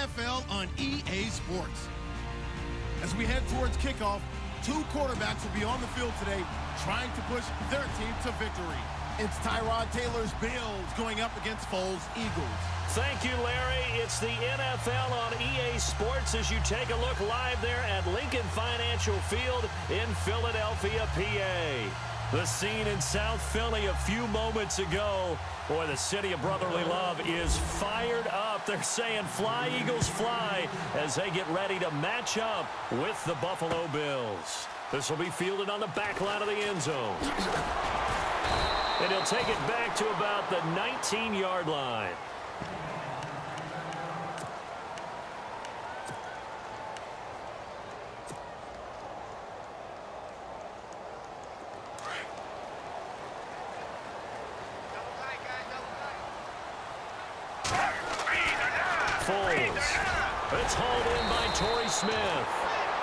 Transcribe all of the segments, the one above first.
NFL on EA Sports. As we head towards kickoff, two quarterbacks will be on the field today trying to push their team to victory. It's Tyrod Taylor's Bills going up against Foles' Eagles. Thank you, Larry. It's the NFL on EA Sports as you take a look live there at Lincoln Financial Field in Philadelphia, PA. The scene in South Philly a few moments ago. Boy, the city of brotherly love is fired up. They're saying, "Fly, Eagles, fly," as they get ready to match up with the Buffalo Bills. This will be fielded on the back line of the end zone. And he'll take it back to about the 19-yard line. It's hauled in by Torrey Smith.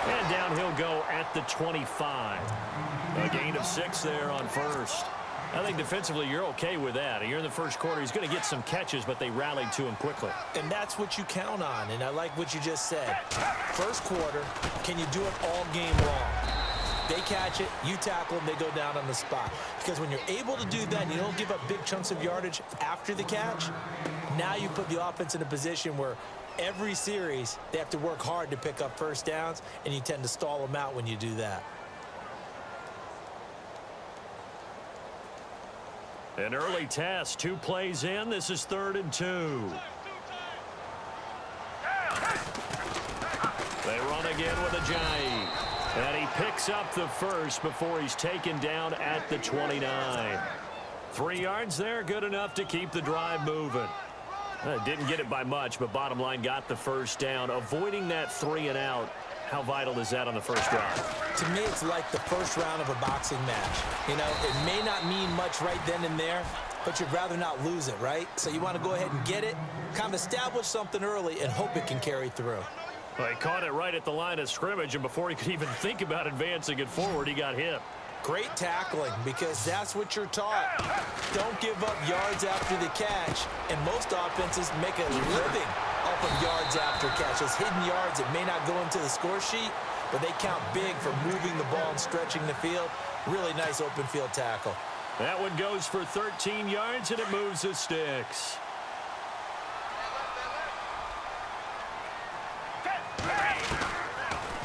And down he'll go at the 25. A gain of 6 there on first. I think defensively you're okay with that. You're in the first quarter. He's going to get some catches, but they rallied to him quickly. And that's what you count on, and I like what you just said. First quarter, can you do it all game long? They catch it, you tackle them, they go down on the spot. Because when you're able to do that and you don't give up big chunks of yardage after the catch, now you put the offense in a position where every series they have to work hard to pick up first downs, and you tend to stall them out when you do that. An early test, 2 plays in. This is 3rd and 2. They run again with Ajayi. And he picks up the first before he's taken down at the 29. 3 yards there, good enough to keep the drive moving. Didn't get it by much, but bottom line got the first down. Avoiding that 3 and out, how vital is that on the first drive? To me, it's like the first round of a boxing match. You know, it may not mean much right then and there, but you'd rather not lose it, right? So you want to go ahead and get it, kind of establish something early, and hope it can carry through. Well, he caught it right at the line of scrimmage, and before he could even think about advancing it forward, he got hit. Great tackling, because that's what you're taught. Don't give up yards after the catch, and most offenses make a living off of yards after catches. Hidden yards that may not go into the score sheet, but they count big for moving the ball and stretching the field. Really nice open field tackle. That one goes for 13 yards, and it moves the sticks.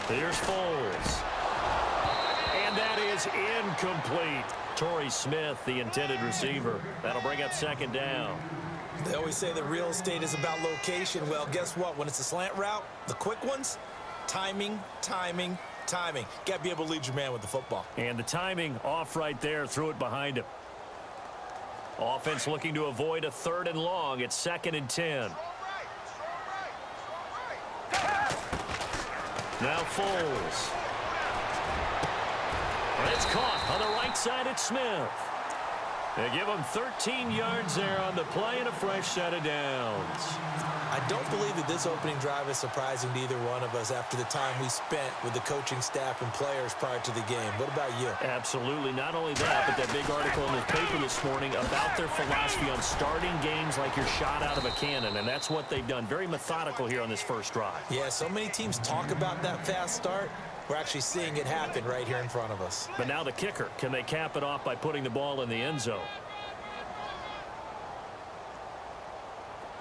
Here's Foles. And that is incomplete. Torrey Smith, the intended receiver. That'll bring up 2nd down. They always say that real estate is about location. Well, guess what? When it's a slant route, the quick ones, timing, timing, timing. Got to be able to lead your man with the football. And the timing off right there. Threw it behind him. Offense looking to avoid a 3rd and long. It's 2nd and 10. Now Foles. And it's caught on the right side at Smith. They give him 13 yards there on the play and a fresh set of downs. I don't believe that this opening drive is surprising to either one of us after the time we spent with the coaching staff and players prior to the game. What about you? Absolutely. Not only that, but that big article in the paper this morning about their philosophy on starting games like you're shot out of a cannon, and that's what they've done. Very methodical here on this first drive. Yeah, so many teams talk about that fast start. We're actually seeing it happen right here in front of us. But now the kicker. Can they cap it off by putting the ball in the end zone?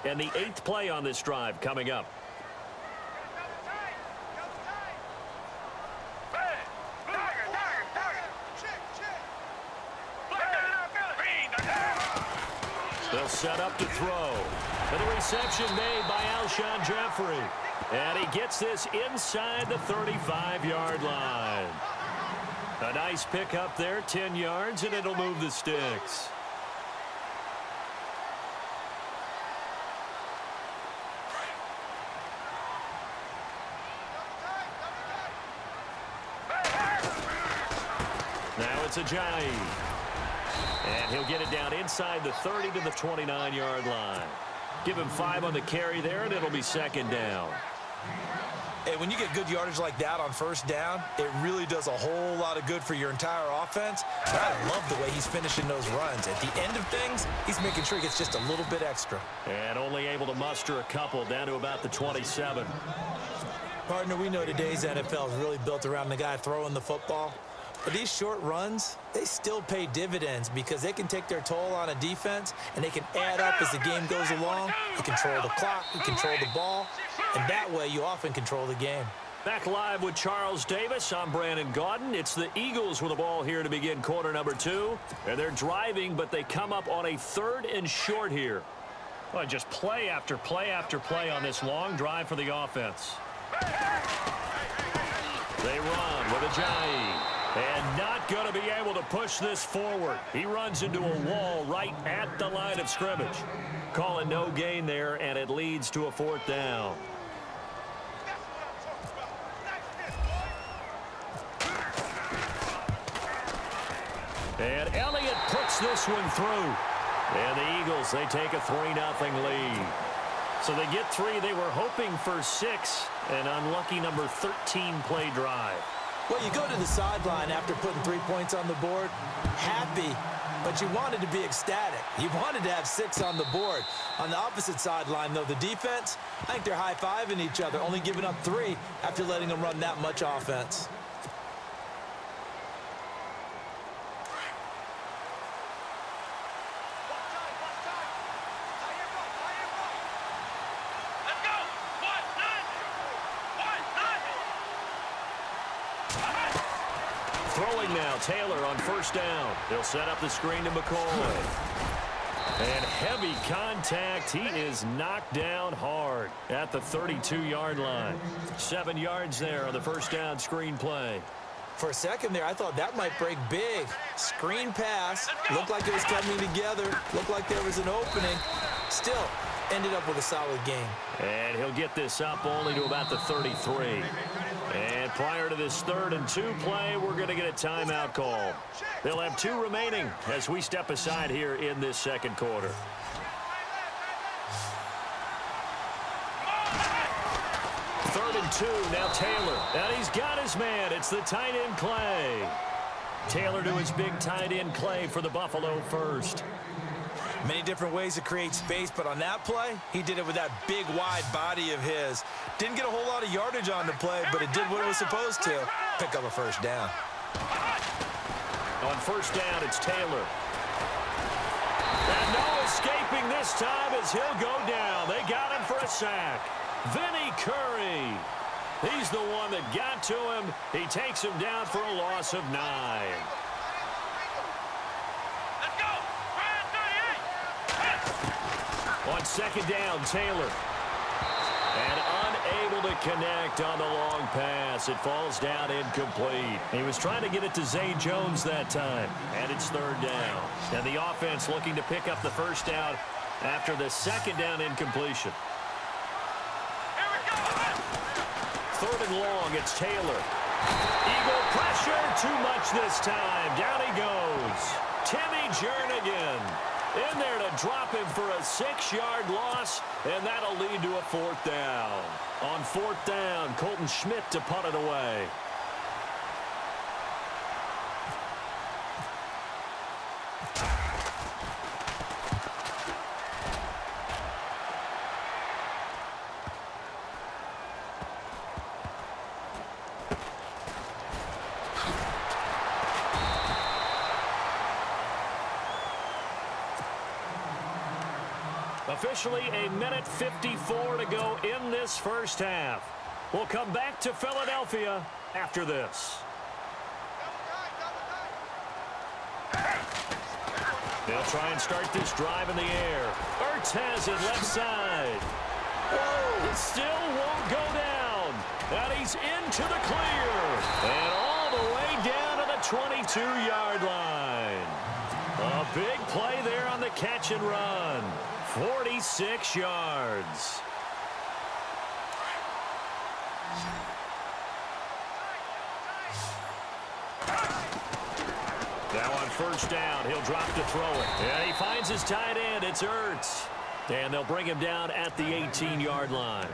And the 8th play on this drive coming up. They'll set up to throw. And the reception made by Alshon Jeffrey. And he gets this inside the 35-yard line. A nice pickup there, 10 yards, and it'll move the sticks. Now it's Ajayi. And he'll get it down inside the 30 to the 29-yard line. Give him 5 on the carry there, and it'll be 2nd down. Hey, when you get good yardage like that on first down, it really does a whole lot of good for your entire offense. But I love the way he's finishing those runs. At the end of things, he's making sure he gets just a little bit extra. And only able to muster a couple down to about the 27. Partner, we know today's NFL is really built around the guy throwing the football. But these short runs, they still pay dividends because they can take their toll on a defense and they can add up as the game goes along. You control the clock, you control the ball, and that way you often control the game. Back live with Charles Davis. I'm Brandon Gaudin. It's the Eagles with the ball here to begin quarter number 2. And they're driving, but they come up on a 3rd and short here. Well, just play after play after play on this long drive for the offense. They run with Ajayi. And not going to be able to push this forward. He runs into a wall right at the line of scrimmage. Calling no gain there, and it leads to a 4th down. And Elliott puts this one through. And the Eagles, they take a 3-0 lead. So they get 3. They were hoping for 6. An unlucky number 13 play drive. Well, you go to the sideline after putting 3 points on the board, happy, but you wanted to be ecstatic. You wanted to have 6 on the board. On the opposite sideline, though, the defense, I think they're high-fiving each other, only giving up 3 after letting them run that much offense. Throwing now, Taylor on first down. He'll set up the screen to McCoy. And heavy contact. He is knocked down hard at the 32-yard line. 7 yards there on the first down screen play. For a second there, I thought that might break big. Screen pass. Looked like it was coming together. Looked like there was an opening. Still, ended up with a solid game. And he'll get this up only to about the 33. And prior to this 3rd and 2 play, we're going to get a timeout call. They'll have 2 remaining as we step aside here in this second quarter. Third and 2, now Taylor. And he's got his man. It's the tight end Clay. Taylor to his big tight end Clay for the Buffalo first. Many different ways to create space, but on that play, he did it with that big, wide body of his. Didn't get a whole lot of yardage on the play, but it did what it was supposed to. Pick up a first down. On first down, it's Taylor. And no escaping this time as he'll go down. They got him for a sack. Vinny Curry. He's the one that got to him. He takes him down for a loss of 9. On second down, Taylor. And unable to connect on the long pass. It falls down incomplete. He was trying to get it to Zay Jones that time. And it's 3rd down. And the offense looking to pick up the first down after the second down incompletion. 3rd and long, it's Taylor. Eagle pressure, too much this time. Down he goes. Timmy Jernigan in there to drop him for a 6-yard loss, and that'll lead to a 4th down. On 4th down, Colton Schmidt to punt it away. Officially a minute 54 to go in this first half. We'll come back to Philadelphia after this. They'll try and start this drive in the air. Ertz has it left side. Whoa, it still won't go down. And he's into the clear. And all the way down to the 22-yard line. A big play there on the catch and run. 46 yards. Now on first down, he'll drop to throw it. And he finds his tight end. It's Ertz. And they'll bring him down at the 18-yard line.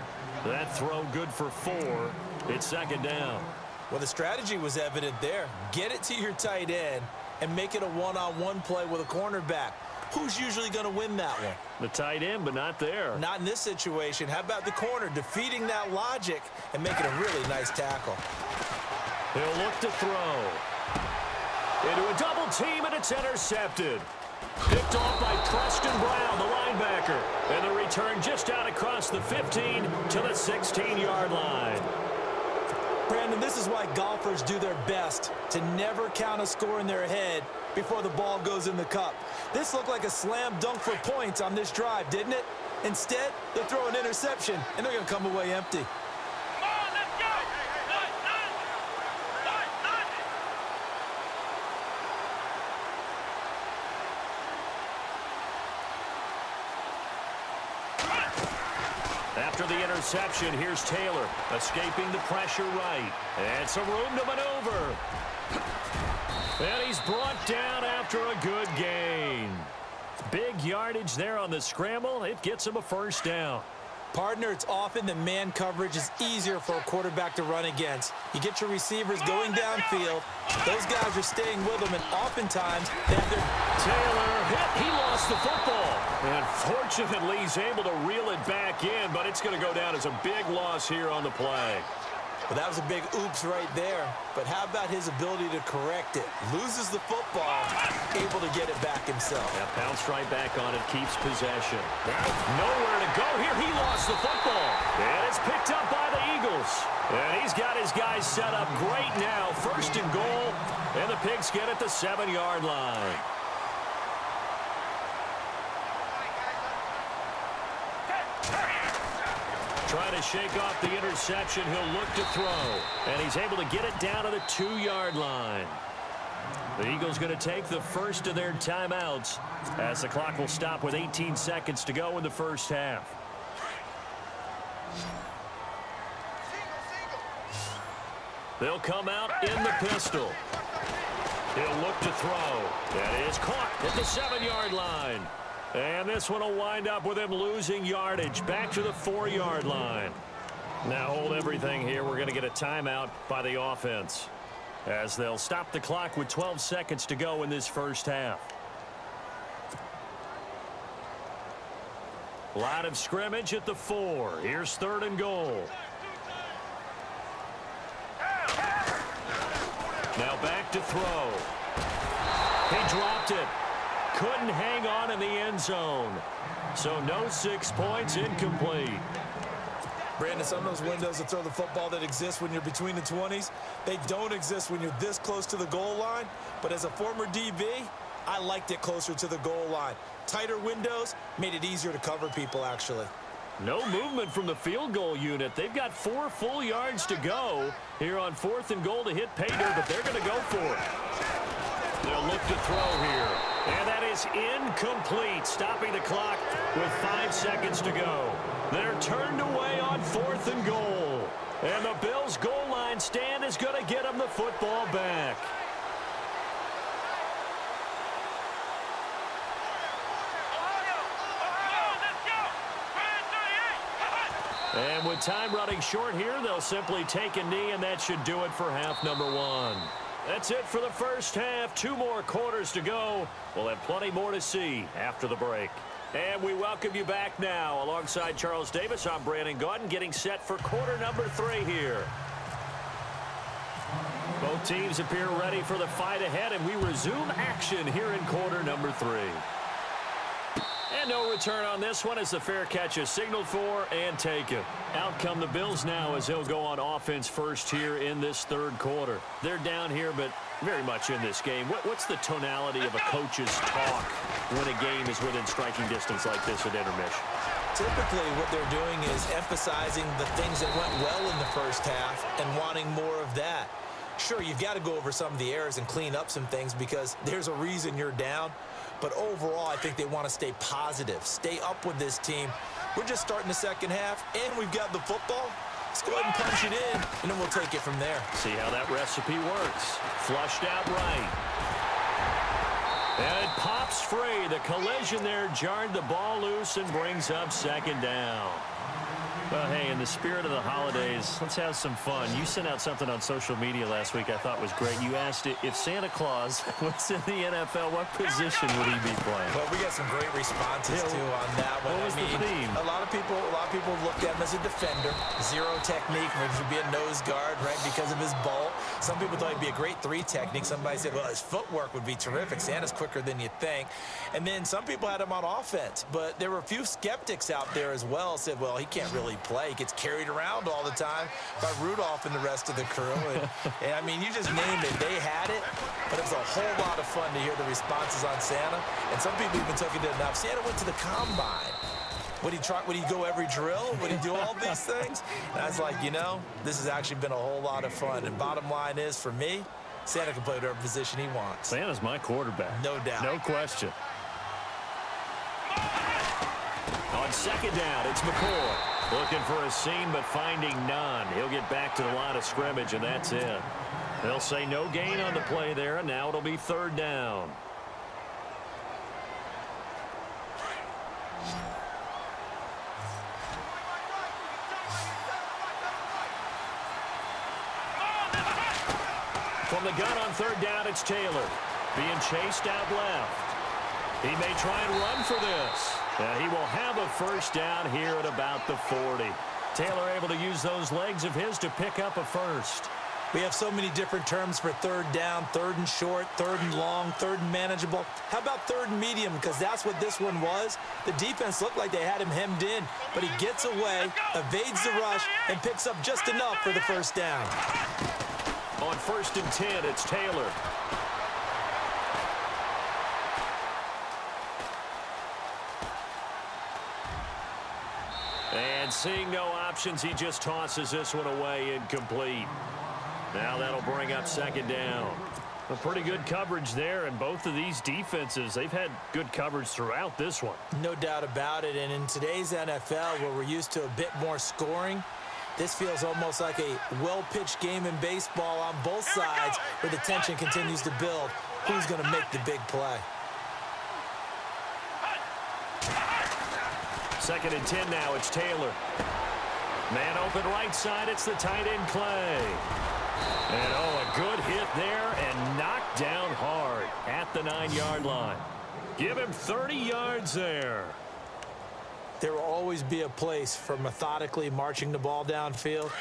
That throw good for 4. It's second down. Well, the strategy was evident there. Get it to your tight end and make it a one-on-one play with a cornerback. Who's usually going to win that one? The tight end, but not there. Not in this situation. How about the corner defeating that logic and making a really nice tackle? He'll look to throw. Into a double team, and it's intercepted. Picked off by Preston Brown, the linebacker. And the return just out across the 15 to the 16-yard line. Brandon, this is why golfers do their best to never count a score in their head before the ball goes in the cup. This looked like a slam dunk for points on this drive, didn't it? Instead, they'll throw an interception, and they're going to come away empty. After the interception, here's Taylor, escaping the pressure right. And some room to maneuver. And he's brought down after a good gain. Big yardage there on the scramble. It gets him a first down. Partner, it's often that man coverage is easier for a quarterback to run against. You get your receivers going downfield. Those guys are staying with them, and oftentimes they have their... Taylor hit. He lost the football. And fortunately, he's able to reel it back in, but it's going to go down as a big loss here on the play. Well, that was a big oops right there. But how about his ability to correct it? Loses the football, able to get it back himself. Yeah, bounced right back on it, keeps possession. Nowhere to go here. He lost the football. And it's picked up by the Eagles. And he's got his guys set up great now. First and goal. And the Pigs get at the 7-yard line. Trying to shake off the interception. He'll look to throw. And he's able to get it down to the 2-yard line. The Eagles going to take the first of their timeouts as the clock will stop with 18 seconds to go in the first half. They'll come out in the pistol. He'll look to throw. That is caught at the 7-yard line. And this one will wind up with him losing yardage back to the 4-yard line. Now hold everything here. We're going to get a timeout by the offense as they'll stop the clock with 12 seconds to go in this first half. Line of scrimmage at the 4. Here's 3rd and goal. Now back to throw. He dropped it. Couldn't hang on in the end zone. So no 6 points, incomplete. Brandon, some of those windows to throw the football that exist when you're between the 20s, they don't exist when you're this close to the goal line. But as a former DB, I liked it closer to the goal line. Tighter windows made it easier to cover people, actually. No movement from the field goal unit. They've got 4 full yards to go here on 4th and goal to hit pay dirt, but they're going to go for it. They'll look to throw here. And that is incomplete, stopping the clock with 5 seconds to go. They're turned away on 4th and goal. And the Bills' goal line stand is going to get them the football back. And with time running short here, they'll simply take a knee, and that should do it for half number 1. That's it for the first half. 2 more quarters to go. We'll have plenty more to see after the break. And we welcome you back now. Alongside Charles Davis, I'm Brandon Gaudin, getting set for quarter number 3 here. Both teams appear ready for the fight ahead, and we resume action here in quarter number 3. And no return on this one as the fair catch is signaled for and taken. Out come the Bills now as they'll go on offense first here in this 3rd quarter. They're down here, but very much in this game. What's the tonality of a coach's talk when a game is within striking distance like this at intermission? Typically, what they're doing is emphasizing the things that went well in the first half and wanting more of that. Sure, you've got to go over some of the errors and clean up some things because there's a reason you're down. But overall, I think they want to stay positive, stay up with this team. We're just starting the second half, and we've got the football. Let's go ahead and punch it in, and then we'll take it from there. See how that recipe works. Flushed out right. And it pops free. The collision there jarred the ball loose and brings up second down. Well, hey, in the spirit of the holidays, let's have some fun. You sent out something on social media last week I thought was great. You asked if Santa Claus was in the NFL, what position would he be playing? Well, we got some great responses, too, on that one. What was the theme? A lot of people looked at him as a defender. Zero technique, which would be a nose guard, right, because of his bulk. Some people thought he'd be a great 3 technique. Somebody said, well, his footwork would be terrific. Santa's quicker than you think. And then some people had him on offense. But there were a few skeptics out there as well said, well, he can't really play. He gets carried around all the time by Rudolph and the rest of the crew. And I mean, you just named it. They had it, but it was a whole lot of fun to hear the responses on Santa. And some people even took it enough. Santa went to the combine. Would he go every drill? Would he do all these things? And I was like, you know, this has actually been a whole lot of fun. And bottom line is, for me, Santa can play whatever position he wants. Santa's my quarterback. No doubt. No question. On second down, it's McCoy. Looking for a seam, but finding none. He'll get back to the line of scrimmage, and that's it. They'll say no gain on the play there, and now it'll be third down. From the gun on third down, it's Taylor. Being chased out left. He may try and run for this. And he will have a first down here at about the 40. Taylor able to use those legs of his to pick up a first. We have so many different terms for third down, third and short, third and long, third and manageable. How about third and medium? Because that's what this one was. The defense looked like they had him hemmed in, but he gets away, evades the rush, and picks up just enough for the first down. On first and 10, it's Taylor. And seeing no options, he just tosses this one away incomplete. Now that'll bring up second down. A pretty good coverage there, and both of these defenses, they've had good coverage throughout this one. No doubt about it, and in today's NFL, where we're used to a bit more scoring, this feels almost like a well-pitched game in baseball on both sides where the tension continues to build. Who's going to make the big play? Second and 10 now, it's Taylor. Man open right side, it's the tight end Clay. And a good hit there and knocked down hard at the 9-yard line. Give him 30 yards there. There will always be a place for methodically marching the ball downfield,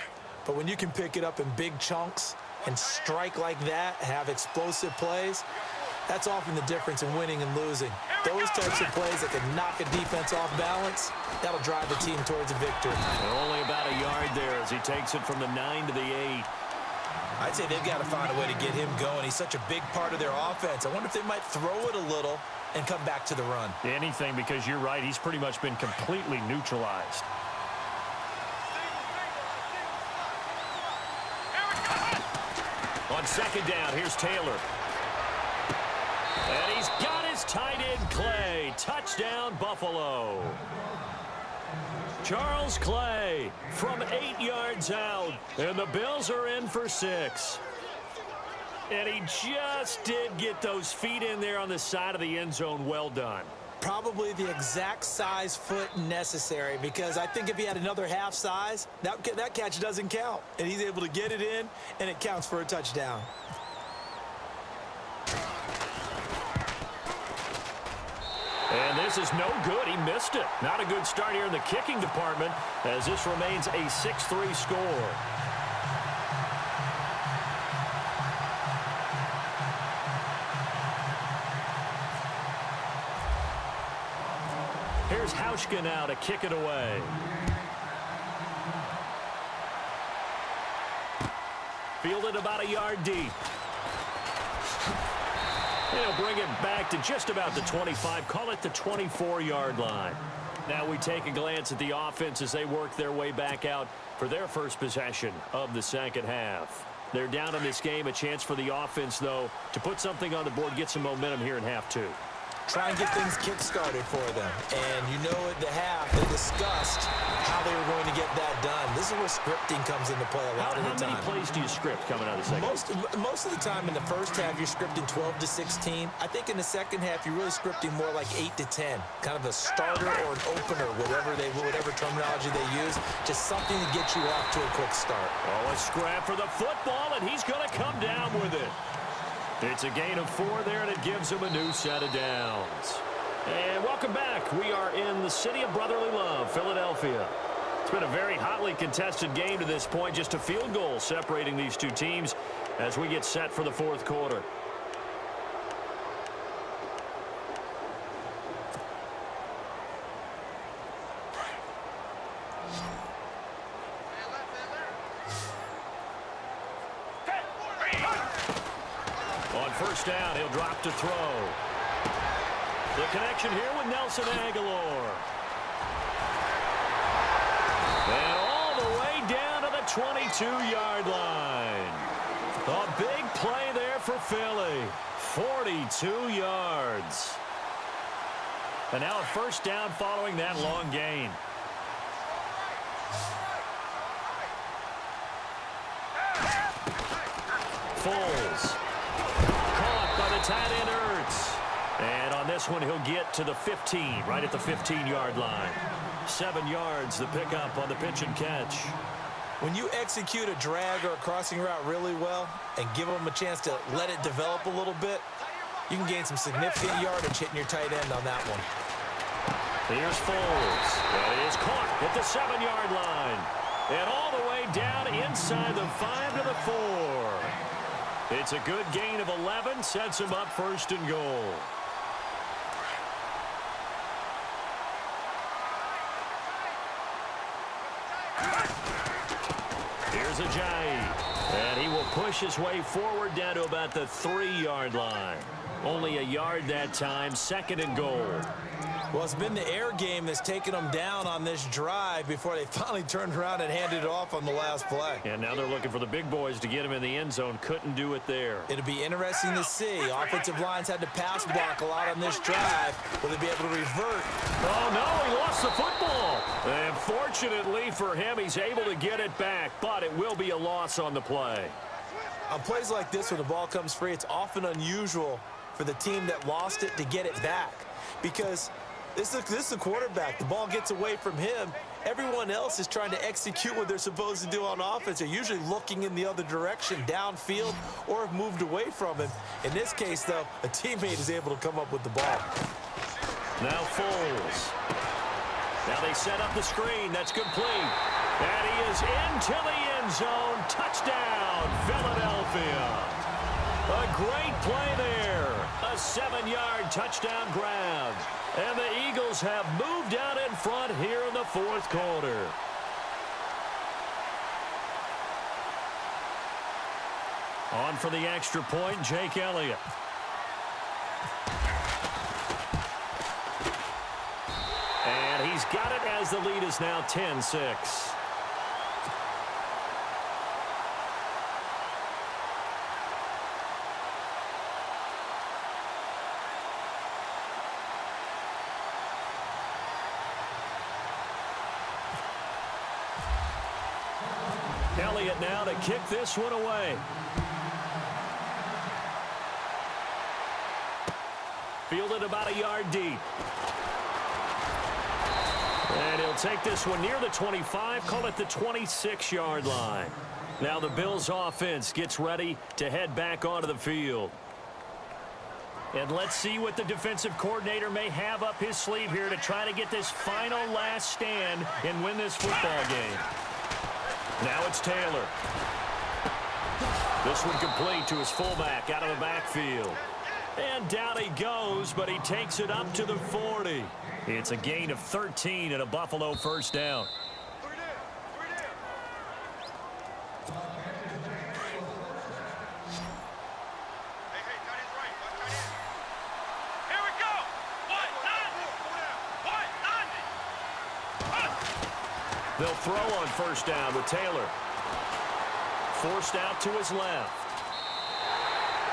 but when you can pick it up in big chunks and strike like that, have explosive plays, that's often the difference in winning and losing. Those types of plays that can knock a defense off balance, that'll drive the team towards a victory. And only about a yard there as he takes it from the 9 to the 8. I'd say they've got to find a way to get him going. He's such a big part of their offense. I wonder if they might throw it a little and come back to the run. Anything, because you're right, he's pretty much been completely neutralized. On second down, here's Taylor. And he's got his tight end Clay. Touchdown, Buffalo. Charles Clay from 8 yards out. And the Bills are in for 6. And he just did get those feet in there on the side of the end zone. Well done. Probably the exact size foot necessary, because I think if he had another half size, that catch doesn't count. And he's able to get it in, and it counts for a touchdown. And this is no good. He missed it. Not a good start here in the kicking department, as this remains a 6-3 score. Here's Hauschka now to kick it away. Fielded about a yard deep. He'll bring it back to just about the 25, call it the 24-yard line. Now we take a glance at the offense as they work their way back out for their first possession of the second half. They're down in this game. A chance for the offense, though, to put something on the board, get some momentum here in half two. try and get things kick-started for them. And you know at the half, they discussed how they were going to get that done. This is where scripting comes into play a lot of the time. How many plays do you script coming out of the second? Most of the time in the first half, you're scripting 12 to 16. I think in the second half, you're really scripting more like 8 to 10. Kind of a starter or an opener, whatever terminology they use. Just something to get you off to a quick start. Oh, a scrap for the football, and he's going to come down with it. It's a gain of 4 there, and it gives him a new set of downs. And welcome back. We are in the city of brotherly love, Philadelphia. It's been a very hotly contested game to this point. Just a field goal separating these two teams as we get set for the fourth quarter. First down, he'll drop to throw. The connection here with Nelson Aguilar. And all the way down to the 22-yard line. A big play there for Philly. 42 yards. And now a first down following that long gain. Foles. Tight end Ertz. And on this one, he'll get to the 15, right at the 15-yard line. 7 yards, the pickup on the pitch and catch. When you execute a drag or a crossing route really well and give them a chance to let it develop a little bit, you can gain some significant yardage hitting your tight end on that one. Here's Foles. That is caught at the 7-yard line. And all the way down inside the 5 to the 4. It's a good gain of 11, sets him up first and goal. Here's Ajayi, and he will push his way forward down to about the 3-yard line. Only a yard that time, second and goal. Well, it's been the air game that's taken them down on this drive before they finally turned around and handed it off on the last play. And now they're looking for the big boys to get him in the end zone. Couldn't do it there. It'll be interesting to see. Offensive lines had to pass block a lot on this drive. Will they be able to revert? Oh, no, he lost the football. And fortunately for him, he's able to get it back, but it will be a loss on the play. On plays like this, when the ball comes free, it's often unusual for the team that lost it to get it back because this is the quarterback. The ball gets away from him. Everyone else is trying to execute what they're supposed to do on offense. They're usually looking in the other direction, downfield, or have moved away from him. In this case, though, a teammate is able to come up with the ball. Now Foles. Now they set up the screen. That's complete. And he is into the end zone. Touchdown, Philadelphia. A great play there. A 7-yard touchdown grab. And the Eagles have moved out in front here in the fourth quarter. On for the extra point, Jake Elliott. And he's got it as the lead is now 10-6. Elliott now to kick this one away. Fielded about a yard deep. And he'll take this one near the 25, call it the 26-yard line. Now the Bills offense gets ready to head back onto the field. And let's see what the defensive coordinator may have up his sleeve here to try to get this final last stand and win this football game. Now it's Taylor. This one complete to his fullback out of the backfield. And down he goes, but he takes it up to the 40. It's a gain of 13 and a Buffalo first down. They'll throw on first down with Taylor. Forced out to his left.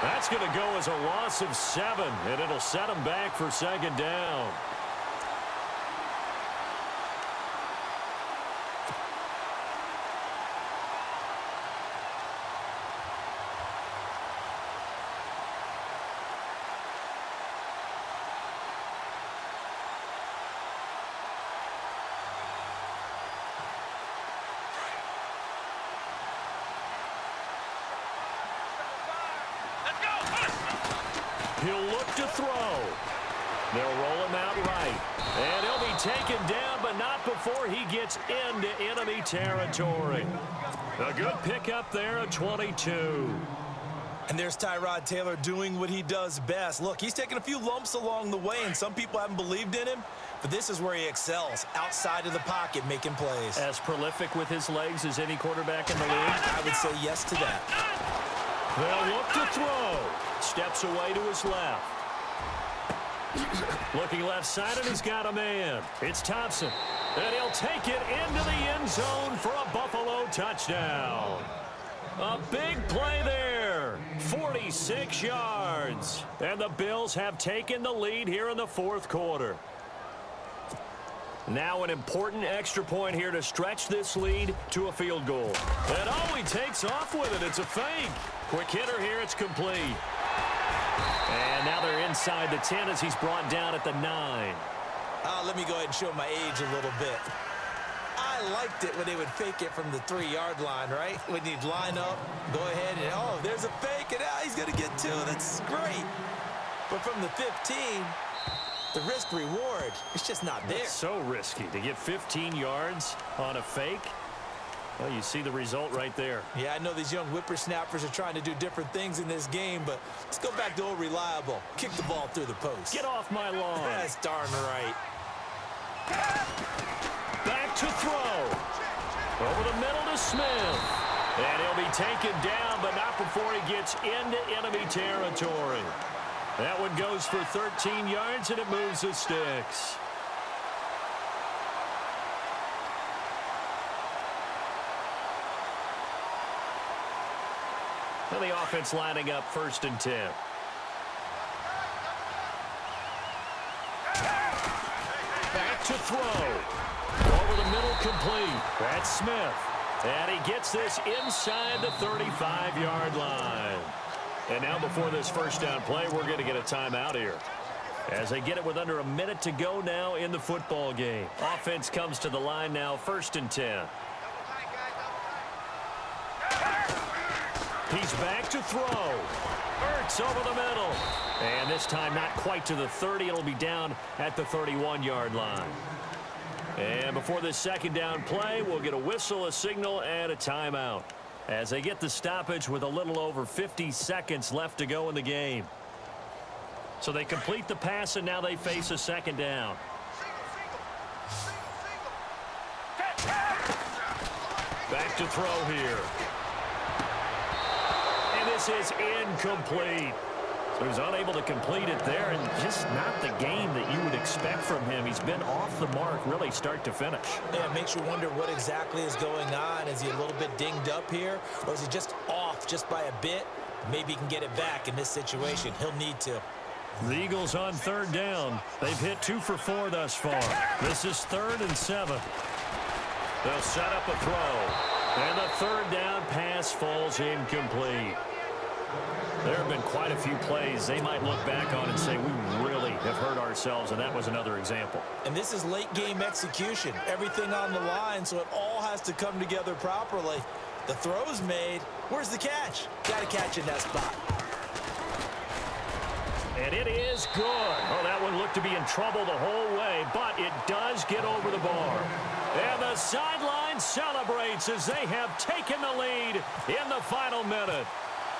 That's going to go as a loss of 7, and it'll set him back for second down. He'll look to throw. They'll roll him out right. And he'll be taken down, but not before he gets into enemy territory. A good pickup there at 22. And there's Tyrod Taylor doing what he does best. Look, he's taken a few lumps along the way, and some people haven't believed in him. But this is where he excels, outside of the pocket, making plays. As prolific with his legs as any quarterback in the league? I would say yes to that. They'll look to throw. Steps away to his left. Looking left side, and he's got a man. It's Thompson. And he'll take it into the end zone for a Buffalo touchdown. A big play there. 46 yards. And the Bills have taken the lead here in the fourth quarter. Now an important extra point here to stretch this lead to a field goal. And oh, he takes off with it. It's a fake. Quick hitter here. It's complete. And now they're inside the 10 as he's brought down at the 9. Let me go ahead and show my age a little bit. I liked it when they would fake it from the 3-yard line, right? When you'd line up, go ahead, and oh, there's a fake, and he's going to get 2. That's great. But from the 15, the risk-reward, it's just not there. It's so risky to get 15 yards on a fake. Well, you see the result right there. Yeah, I know these young whippersnappers are trying to do different things in this game, but let's go back to old reliable. Kick the ball through the post. Get off my lawn. That's darn right. Back to throw. Over the middle to Smith. And he'll be taken down, but not before he gets into enemy territory. That one goes for 13 yards, and it moves the sticks. And the offense lining up 1st and 10. Back to throw. Over the middle, complete. That's Smith. And he gets this inside the 35-yard line. And now before this first down play, we're going to get a timeout here. As they get it with under a minute to go now in the football game. Offense comes to the line now, 1st and 10. He's back to throw. Ertz over the middle. And this time not quite to the 30. It'll be down at the 31-yard line. And before this second down play, we'll get a whistle, a signal, and a timeout. As they get the stoppage with a little over 50 seconds left to go in the game. So they complete the pass, and now they face a second down. Back to throw here. And this is incomplete. So he's unable to complete it there, and just not the game that you would expect from him. He's been off the mark really start to finish. Yeah, it makes you wonder what exactly is going on. Is he a little bit dinged up here, or is he just off just by a bit? Maybe he can get it back in this situation. He'll need to. The Eagles on 3rd down. They've hit 2 for 4 thus far. This is 3rd and 7. They'll set up a throw. And the 3rd down pass falls incomplete. There have been quite a few plays they might look back on and say, we really have hurt ourselves, and that was another example. And this is late game execution. Everything on the line, so it all has to come together properly. The throw's made. Where's the catch? Got to catch in that spot. And it is good. Oh, that one looked to be in trouble the whole way, but it does get over the bar. And the sideline celebrates as they have taken the lead in the final minute.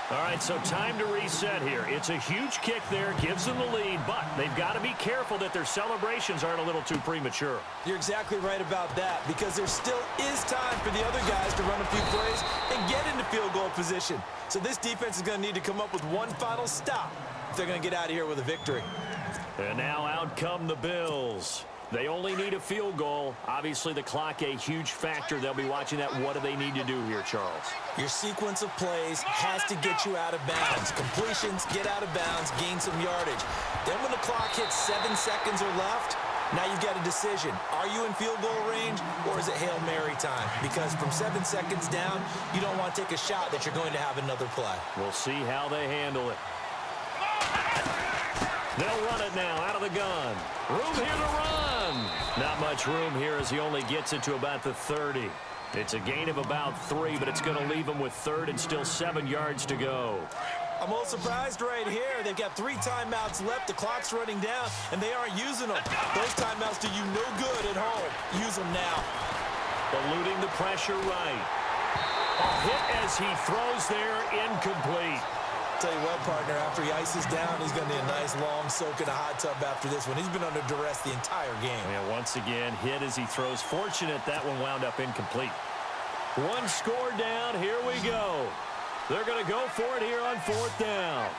All right, so time to reset here. It's a huge kick there, gives them the lead, but they've got to be careful that their celebrations aren't a little too premature. You're exactly right about that, because there still is time for the other guys to run a few plays and get into field goal position. So this defense is going to need to come up with one final stop if they're going to get out of here with a victory. And now out come the Bills. They only need a field goal. Obviously, the clock a huge factor. They'll be watching that. What do they need to do here, Charles? Your sequence of plays has to get you out of bounds. Completions, get out of bounds, gain some yardage. Then when the clock hits 7 seconds or left, now you've got a decision. Are you in field goal range, or is it Hail Mary time? Because from 7 seconds down, you don't want to take a shot that you're going to have another play. We'll see how they handle it. They'll run it now out of the gun. Room here to run. Not much room here as he only gets it to about the 30. It's a gain of about 3, but it's going to leave him with 3rd and still 7 yards to go. I'm a little surprised right here. They've got 3 timeouts left. The clock's running down, and they aren't using them. Those timeouts do you no good at home. Use them now. Eluding the pressure right. A hit as he throws there, incomplete. Tell you what, partner, after he ices down, he's going to need a nice long soak in a hot tub after this one. He's been under duress the entire game. And once again, hit as he throws. Fortunate that one wound up incomplete. 1 score down. Here we go. They're going to go for it here on 4th down.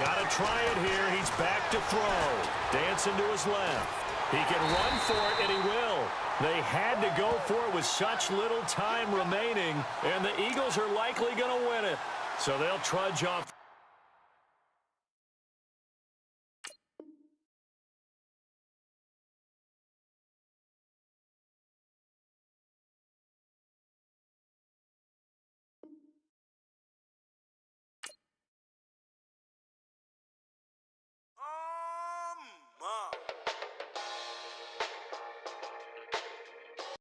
Got to try it here. He's back to throw. Dancing to his left. He can run for it, and he will. They had to go for it with such little time remaining, and the Eagles are likely going to win it. So they'll trudge off